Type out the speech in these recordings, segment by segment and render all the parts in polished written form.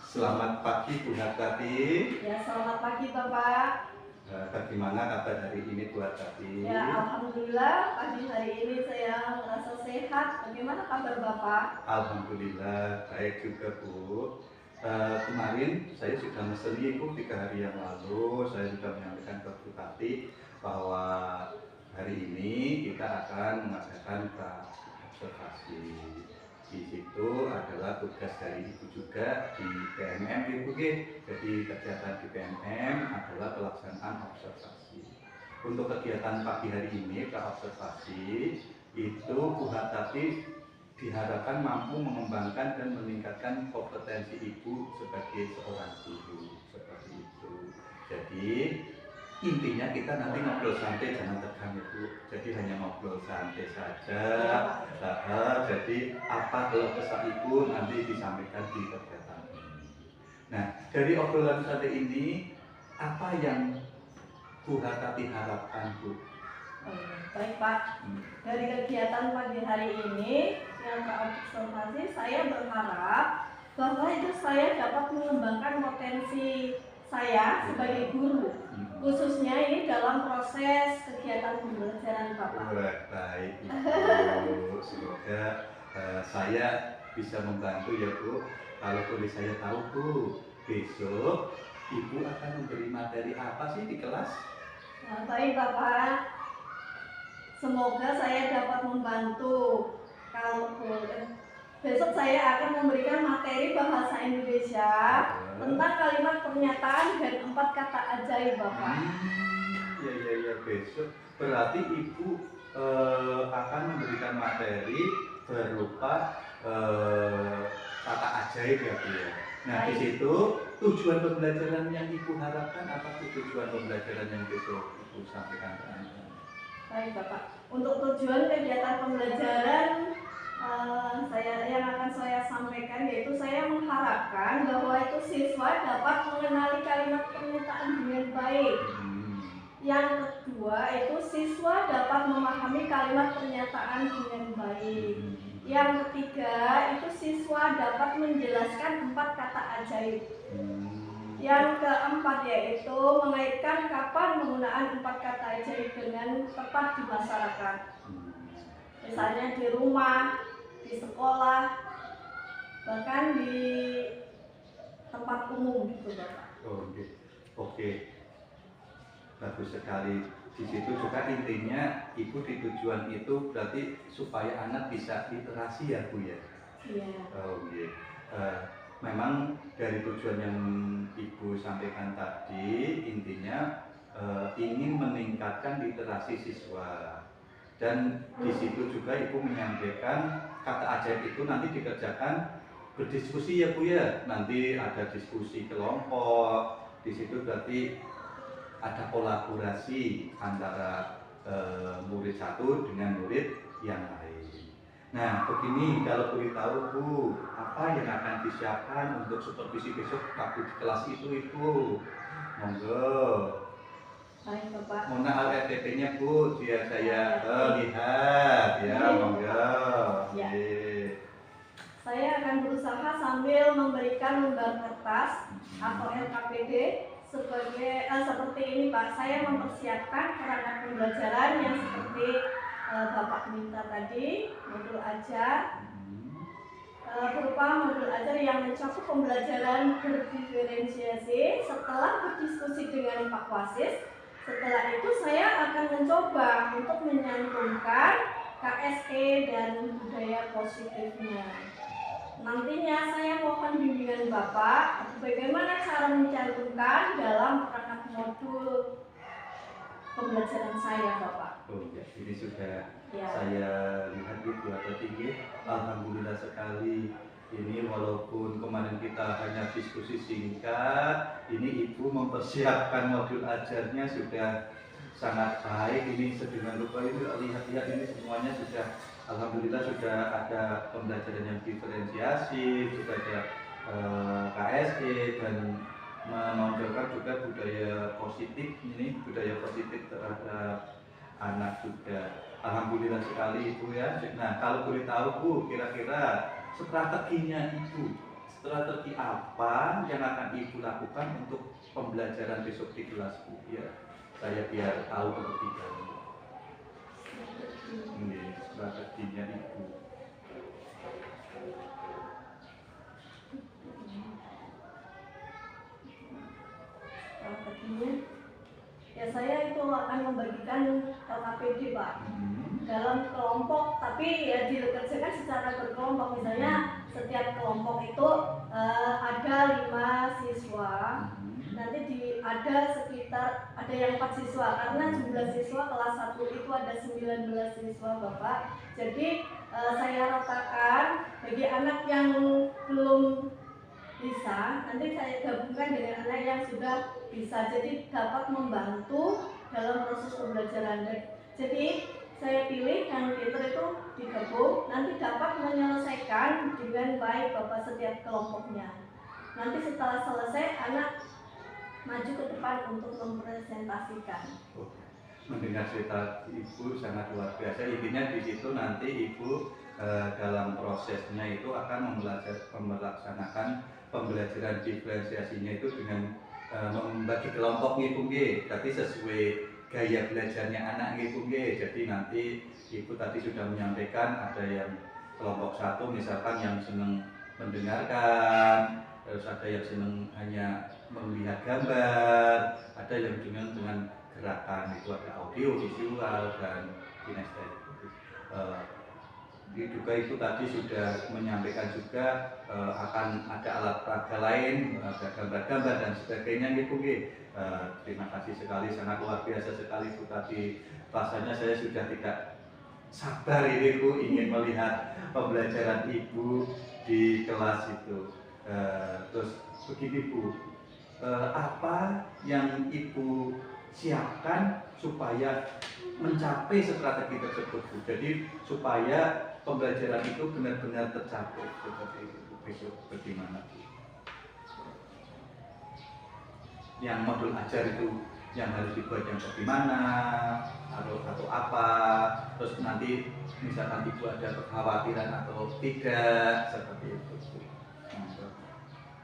Selamat pagi Bu Hartati. Ya, selamat pagi Bapak. Bagaimana kabar hari ini Bu Hartati? Ya, alhamdulillah pagi hari ini saya merasa sehat. Bagaimana kabar Bapak? Alhamdulillah baik juga Bu. Kemarin saya sudah meseni Bu 3 hari yang lalu saya sudah menyampaikan ke Bu Tati bahwa hari ini kita akan mengadakan observasi. Di situ adalah tugas dari Ibu juga di PMM Ibu. Jadi kegiatan di PMM adalah pelaksanaan observasi. Untuk kegiatan pagi hari ini observasi itu Bu Hartati diharapkan mampu mengembangkan dan meningkatkan kompetensi Ibu sebagai seorang guru seperti itu. Jadi intinya kita nanti ngobrol santai, jangan tegang Ibu. Jadi hanya ngobrol santai saja. Jadi apa kalau kesah Ibu nanti disampaikan di kegiatan ini. Nah, dari obrolan santai ini apa yang Bu Hartati harapkan Bu? Baik Pak, dari kegiatan pagi hari ini yang terobservasi, saya berharap bahwa itu saya dapat mengembangkan potensi saya sebagai guru, khususnya ini dalam proses kegiatan pembelajaran Bapak. Baik Ibu, semoga saya bisa membantu ya Bu. Kalau boleh saya tahu Bu, besok Ibu akan memberi materi apa sih di kelas? Baik Bapak, semoga saya dapat membantu. Kalau besok saya akan memberikan materi bahasa Indonesia tentang kalimat pernyataan dan 4 kata ajaib Bapak. Iya besok berarti Ibu akan memberikan materi berupa kata ajaib ya Bu ya. Nah di situ tujuan pembelajaran yang Ibu harapkan apa tujuan pembelajaran yang besok Ibu sampaikan ke Anda? Baik Bapak, untuk tujuan kegiatan pembelajaran yang akan saya sampaikan yaitu saya mengharapkan bahwa itu siswa dapat mengenali kalimat pernyataan dengan baik. Yang kedua itu siswa dapat memahami kalimat pernyataan dengan baik. Yang ketiga itu siswa dapat menjelaskan 4 kata ajaib. Yang keempat yaitu mengaitkan kapan penggunaan 4 kata ajaib dengan tepat di masyarakat. Misalnya di rumah, di sekolah, bahkan di tempat umum gitu Bapak. Oke. Bagus sekali. Di situ juga intinya Ibu di tujuan itu berarti supaya anak bisa literasi ya Bu ya? Iya. Memang dari tujuan yang Ibu sampaikan tadi intinya ingin meningkatkan literasi siswa. Dan di situ juga Ibu menyampaikan kata ajaib itu nanti dikerjakan berdiskusi ya Bu ya. Nanti ada diskusi kelompok. Di situ berarti ada kolaborasi antara murid satu dengan murid yang lain. Nah, begini kalau boleh tahu Bu, apa yang akan disiapkan untuk supervisi besok waktu di kelas itu Ibu? Monggo. Baik Bapak. Mana RTP-nya Bu, biar saya lihat ya, monggo. Ya. Saya akan berusaha sambil memberikan lembar kertas atau LKPD seperti ini Pak. Saya mempersiapkan perangkat pembelajaran yang seperti Bapak minta tadi, modul ajar, berupa modul ajar yang mencakup pembelajaran berdiferensiasi setelah berdiskusi dengan Pak Wasis. Setelah itu saya akan mencoba untuk menyantumkan KSE dan budaya positifnya. Nantinya saya mohon bimbingan Bapak bagaimana cara mencantumkan dalam perangkat modul pembelajaran saya Bapak. Ini sudah saya lihat di dua tinggi. Alhamdulillah sekali. Ini walaupun kemarin kita hanya diskusi singkat, ini Ibu mempersiapkan modul ajarnya sudah sangat baik. Ini sedemikian rupa ini lihat-lihat ini semuanya sudah alhamdulillah sudah ada pembelajaran yang diferensiasi, sudah ada KSE dan menonjolkan juga budaya positif terhadap anak juga. Alhamdulillah sekali Ibu ya. Nah kalau boleh tahu Bu, kira-kira strateginya Ibu strategi apa yang akan Ibu lakukan untuk pembelajaran besok di kelas Bu? Ya, saya biar tahu terlebih dahulu. Ini strateginya Ibu. Strateginya, ya saya itu akan membagikan LKPD Pak dalam kelompok, tapi ya dikerjakan secara berkelompok. Misalnya setiap kelompok itu ada 5 siswa, nanti ada sekitar ada yang 4 siswa karena jumlah siswa kelas 1 itu ada 19 siswa Bapak. Jadi saya ratakan bagi anak yang belum bisa, nanti saya gabungkan dengan anak yang sudah bisa, jadi dapat membantu dalam proses pembelajaran. Jadi saya pilih yang pintar itu digabung, nanti dapat menyelesaikan dengan baik Bapak setiap kelompoknya. Nanti setelah selesai anak maju ke depan untuk mempresentasikan. Mendengar cerita Ibu sangat luar biasa. Intinya di situ nanti Ibu dalam prosesnya itu akan melaksanakan pembelajaran diferensiasinya itu dengan membagi kelompok Ibu nggih. Berarti sesuai gaya belajarnya anak Ibu nggih. Jadi nanti Ibu tadi sudah menyampaikan ada yang kelompok 1 misalkan yang senang mendengarkan, terus ada yang senang hanya melihat gambar, ada yang dengan gerakan, itu ada audio, visual, dan kinestetik. Juga itu tadi sudah menyampaikan juga akan ada alat peraga lain, ada gambar-gambar dan sebagainya gitu. Terima kasih sekali, sangat luar biasa sekali Bu tadi. Rasanya saya sudah tidak sabar ini Bu, ingin melihat pembelajaran Ibu di kelas itu. Terus begini Bu, apa yang Ibu siapkan supaya mencapai strategi tersebut Bu? Jadi supaya pembelajaran itu benar-benar tercapai seperti itu. Besok bagaimana Bu? Yang modul ajar itu yang harus dibuat yang bagaimana atau apa, terus nanti misalkan Ibu ada kekhawatiran atau tidak, seperti itu Bu.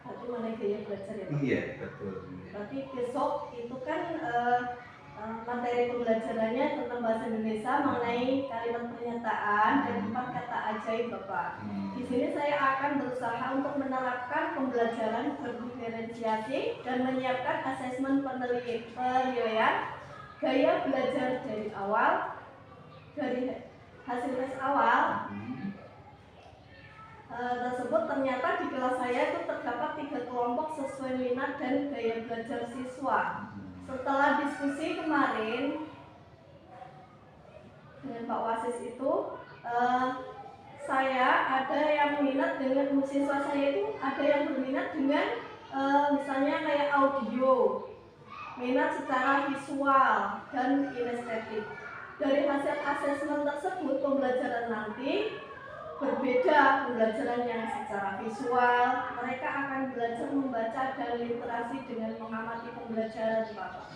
Berarti mengenai gaya belajar ya Pak? Iya betul. Berarti besok itu kan materi pembelajarannya tentang bahasa Indonesia mengenai kalimat pernyataan dan 4 kata ajaib Bapak. Di sini saya akan berusaha untuk menerapkan pembelajaran berdiferensiasi dan menyiapkan asesmen penilaian gaya belajar dari awal, dari hasil tes awal tersebut. Ternyata di kelas saya itu terdapat 3 kelompok sesuai minat dan gaya belajar siswa. Setelah diskusi kemarin dengan Pak Wasis itu, saya ada yang minat dengan siswa saya itu ada yang berminat dengan misalnya kayak audio, minat secara visual dan kinestetik. Dari hasil asesmen tersebut pembelajaran nanti berbeda. Pembelajaran yang secara visual, mereka akan belajar membaca dan literasi dengan mengamati pembelajaran Bapak.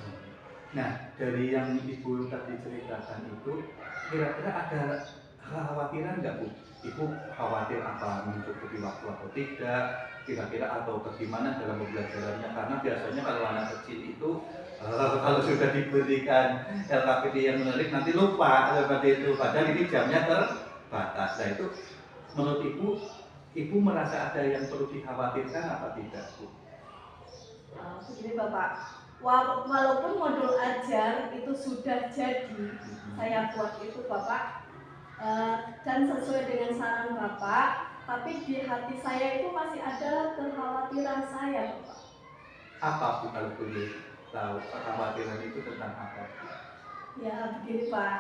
Nah, dari yang Ibu tadi ceritakan itu, kira-kira ada kekhawatiran nggak Bu? Ibu khawatir apa mencukupi waktu atau tidak, kira-kira atau bagaimana dalam pembelajarannya? Karena biasanya kalau anak kecil itu kalau sudah diberikan LKPD yang menarik nanti lupa seperti itu. Padahal ini jamnya terbatas. Nah itu menurut Ibu merasa ada yang perlu dikhawatirkan apa tidak Bu? Begini Bapak, walaupun modul ajar itu sudah jadi, saya buat itu Bapak, dan sesuai dengan saran Bapak, tapi di hati saya itu masih ada kekhawatiran saya Bapak. Apa Bu kalau boleh tahu kekhawatiran itu tentang apa? Ya begini Pak,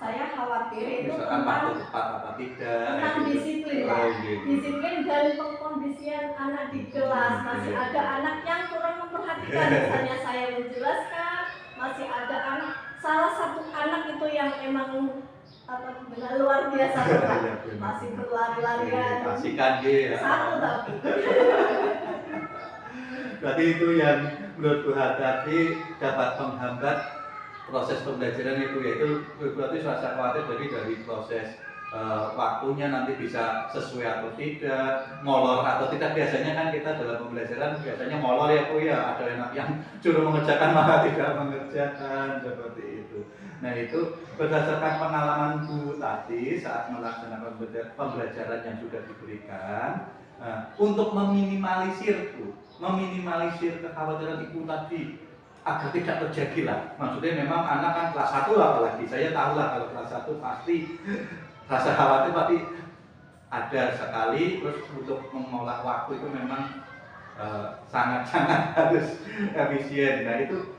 saya khawatir itu misalkan tentang tepat apa tidak, disiplin Pak. Disiplin dan pengkondisian anak di kelas. Masih ada anak yang kurang memperhatikan. Misalnya saya menjelaskan, masih ada anak, salah satu anak itu yang emang benar luar biasa Pak. Masih berlari-larian. Kasihkan dia. Satu tapi. Berarti itu yang menurut Bu tadi dapat menghambat proses pembelajaran itu, yaitu berarti rasa khawatir dari proses waktunya nanti bisa sesuai atau tidak, molor atau tidak. Biasanya kan kita dalam pembelajaran biasanya molor ya Bu ya, ada yang suruh mengerjakan malah tidak mengerjakan, seperti itu. Nah itu berdasarkan pengalaman Bu tadi saat melaksanakan pembelajaran yang sudah diberikan, untuk meminimalisir Bu, meminimalisir kekhawatiran Ibu tadi agar tidak terjadi lah. Maksudnya memang anak kan kelas 1 apalagi, saya tahu lah kalau kelas 1 pasti rasa khawatir tapi ada sekali. Terus untuk mengolah waktu itu memang sangat-sangat harus efisien. Nah itu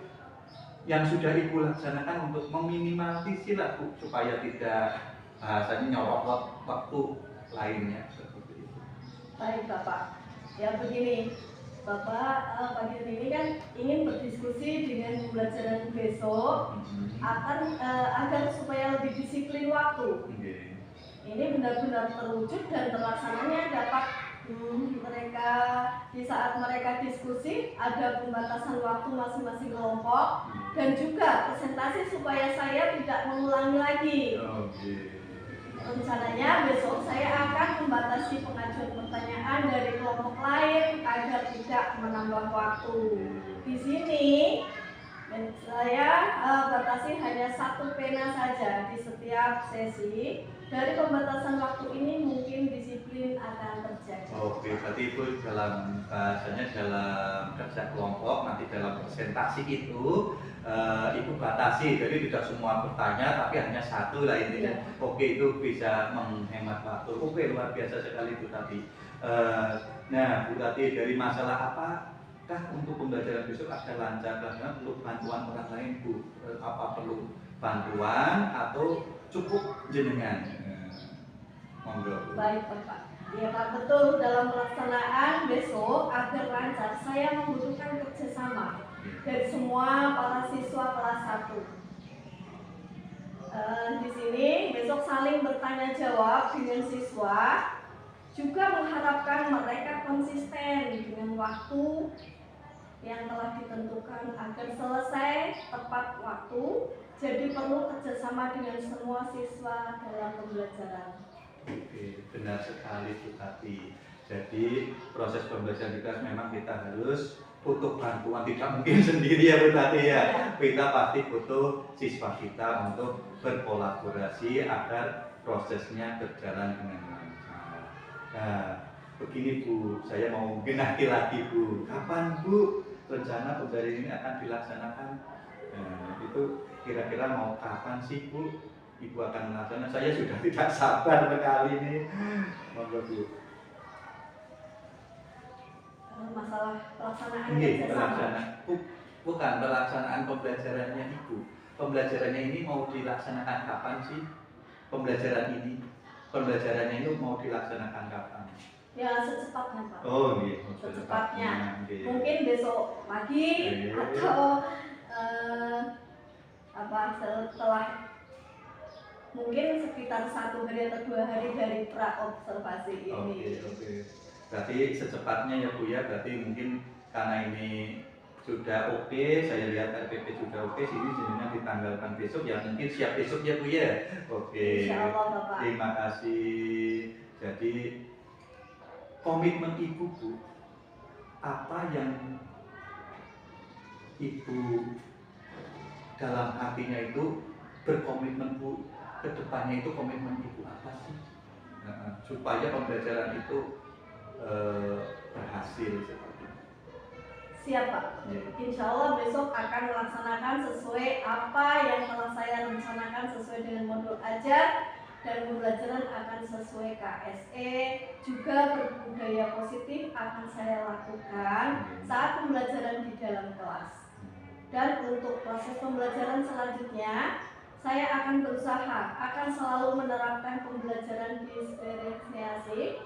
yang sudah Ibu laksanakan untuk meminimalisir lah Bu, supaya tidak bahasanya nyorot waktu lainnya seperti itu. Baik Bapak, ya begini Bapak, pagi ini kan ingin berdiskusi dengan pembelajaran besok agar supaya lebih disiplin waktu. Ini benar-benar terwujud dan terlaksananya dapat mereka di saat mereka diskusi ada pembatasan waktu masing-masing kelompok dan juga presentasi supaya saya tidak mengulangi lagi. Rencananya besok saya akan membatasi pengajuan pertanyaan dari kelompok lain agar tidak menambah waktu. Di sini saya batasi hanya 1 pena saja di setiap sesi. Dari pembatasan waktu ini mungkin disiplin akan terjadi. Oke, berarti Ibu dalam bahasanya dalam kerja kelompok nanti dalam presentasi itu Ibu batasi, jadi tidak semua bertanya tapi hanya 1 lah intinya. Oke, itu bisa menghemat waktu. Oke, luar biasa sekali Bu tadi. Nah Bu tadi dari masalah apakah untuk pembelajaran besok ada lancar, perlu bantuan orang lain Bu? Apa perlu bantuan atau cukup jenengan? Monggo. Baik Bapak. Ya Pak, betul, dalam pelaksanaan besok agar lancar saya membutuhkan kerjasama dari semua para siswa kelas 1. Di sini besok saling bertanya jawab dengan siswa, juga mengharapkan mereka konsisten dengan waktu yang telah ditentukan agar selesai tepat waktu. Jadi perlu kerjasama dengan semua siswa dalam pembelajaran. Oke, benar sekali Bu Tati. Jadi proses pembelajaran kita memang kita harus butuh bantuan, tidak mungkin sendiri ya Bu Tati ya. Kita pasti butuh siswa kita untuk berkolaborasi agar prosesnya berjalan dengan lancar. Nah, begini Bu, saya mau genaki lagi Bu. Kapan Bu rencana pembelajaran ini akan dilaksanakan? Itu kira-kira mau kapan sih Bu? Ibu akan melaksanakan. Saya sudah tidak sabar sekali ini. Monggo Bu. Masalah pelaksanaan bukan pelaksanaan pembelajarannya Ibu. Pembelajarannya ini mau dilaksanakan kapan sih? Pembelajarannya itu mau dilaksanakan kapan? Ya secepatnya Pak. Oh iya, secepatnya. Mungkin besok pagi atau setelah mungkin sekitar 1 hari atau 2 hari dari pra-observasi ini. Oke. Berarti secepatnya ya Bu ya, berarti mungkin karena ini sudah oke, saya lihat RPP sudah oke, sini jenengan ditanggalkan besok ya, mungkin siap besok ya Bu ya. Oke. Insyaallah Bapak. Terima kasih. Jadi komitmen Ibu Bu, apa yang Ibu dalam hatinya itu berkomitmen Bu, kedepannya itu komitmen Ibu apa sih? Supaya pembelajaran itu berhasil seperti itu. Siap Pak. Insya Allah besok akan melaksanakan sesuai apa yang telah saya rencanakan sesuai dengan modul ajar, dan pembelajaran akan sesuai KSE, juga berbudaya positif akan saya lakukan saat pembelajaran di dalam kelas. Dan untuk proses pembelajaran selanjutnya, saya akan berusaha akan selalu menerapkan pembelajaran diferensiasi,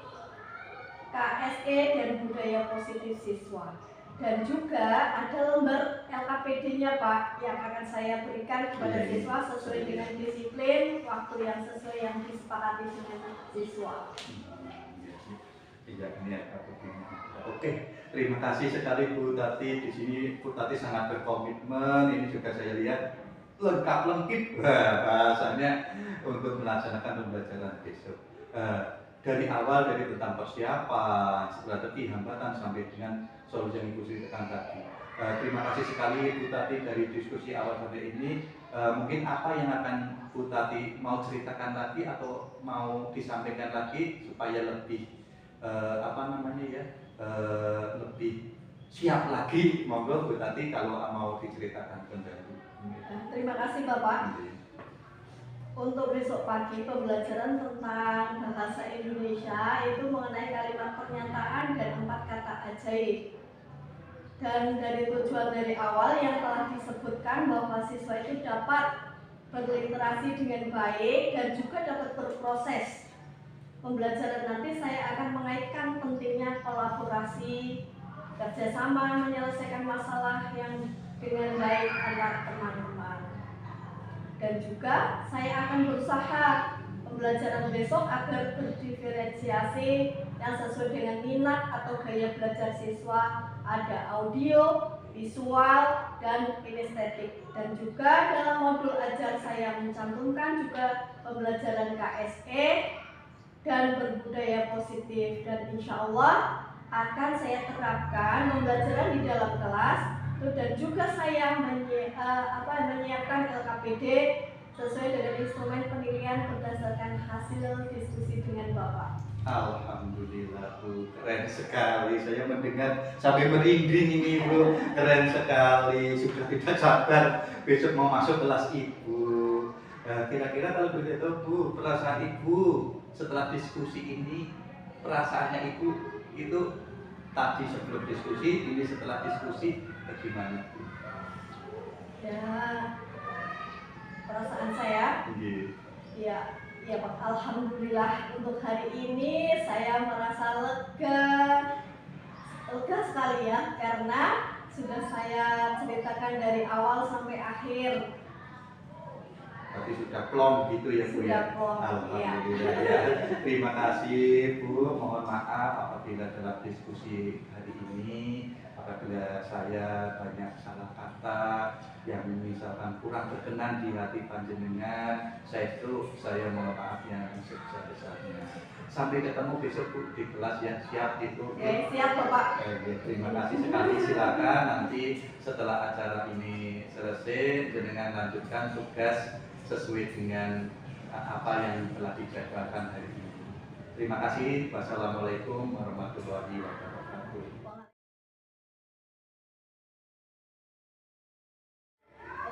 KSE dan budaya positif siswa. Dan juga ada lembar LKPD-nya Pak yang akan saya berikan kepada siswa sesuai dengan disiplin, waktu yang sesuai yang disepakati dengan siswa. Oke, terima kasih sekali Bu Tati. Di sini Bu Tati sangat berkomitmen. Ini juga saya lihat lengkap lengkip bahasanya untuk melaksanakan pembelajaran besok. Dari awal dari tentang persiapan, strategi, hambatan sampai dengan solusi yang Ibu ceritakan tadi. Terima kasih sekali Bu Tati dari diskusi awal sampai ini. Mungkin apa yang akan Bu Tati mau ceritakan lagi atau mau disampaikan lagi supaya lebih lebih siap lagi, monggo Bu Tati kalau mau diceritakan kembali. Terima kasih Bapak. Untuk besok pagi pembelajaran tentang bahasa Indonesia itu mengenai kalimat pernyataan dan 4 kata ajaib. Dan dari tujuan dari awal yang telah disebutkan bahwa siswa itu dapat berinteraksi dengan baik dan juga dapat berproses. Pembelajaran nanti saya akan mengaitkan pentingnya kolaborasi, kerjasama, menyelesaikan masalah yang dengan baik antar teman-teman. Dan juga saya akan berusaha pembelajaran besok agar berdiferensiasi yang sesuai dengan minat atau gaya belajar siswa, ada audio, visual, dan kinestetik. Dan juga dalam modul ajar saya mencantumkan juga pembelajaran KSE dan berbudaya positif, dan insya Allah akan saya terapkan pembelajaran di dalam kelas. Dan juga saya menyiapkan LKPD sesuai dengan instrumen penilaian berdasarkan hasil diskusi dengan Bapak. Alhamdulillah Bu, keren sekali. Saya mendengar sampai merinding ini Bu, keren sekali. Sudah tidak sabar besok mau masuk kelas Ibu. Kira-kira kalau begitu Bu, perasaan Ibu setelah diskusi ini, perasaannya Ibu itu tadi sebelum diskusi, ini setelah diskusi, bagaimana Bu? Ya, perasaan saya, ya Pak, alhamdulillah untuk hari ini saya merasa lega sekali ya, karena sudah saya ceritakan dari awal sampai akhir. Tapi sudah plong gitu ya Bu ya? Alhamdulillah ya. Terima kasih Bu, mohon maaf apabila dalam diskusi hari ini apabila saya banyak salah kata yang misalkan kurang berkenan di hati panjenengan, saya mohon maaf yang sebesar-besarnya. Sampai ketemu besok Bu di kelas ya, siap itu. Oke, siap Bapak. Terima kasih sekali, silakan nanti setelah acara ini selesai jenengan lanjutkan tugas sesuai dengan apa yang telah dijadwalkan hari ini. Terima kasih. Wassalamualaikum warahmatullahi wabarakatuh.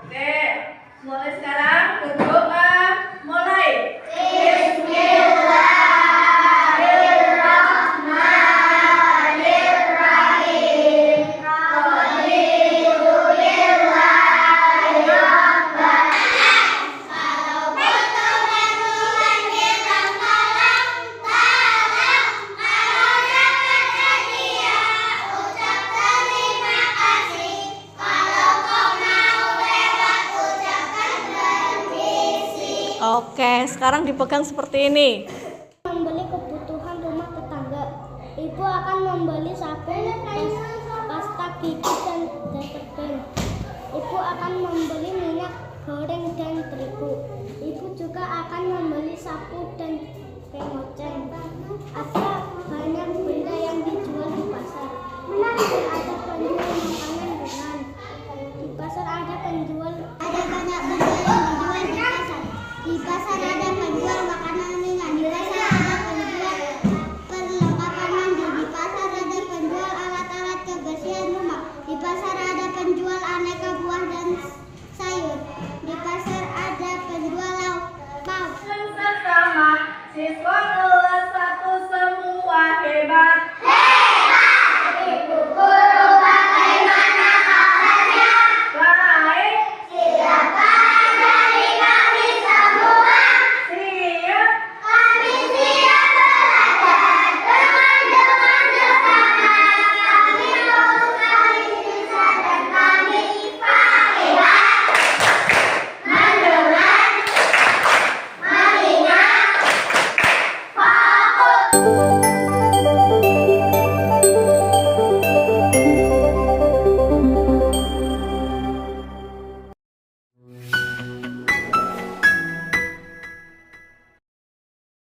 Oke, mulai sekarang berdoa mulai. Oke, sekarang dipegang seperti ini. Membeli kebutuhan rumah tetangga. Ibu akan membeli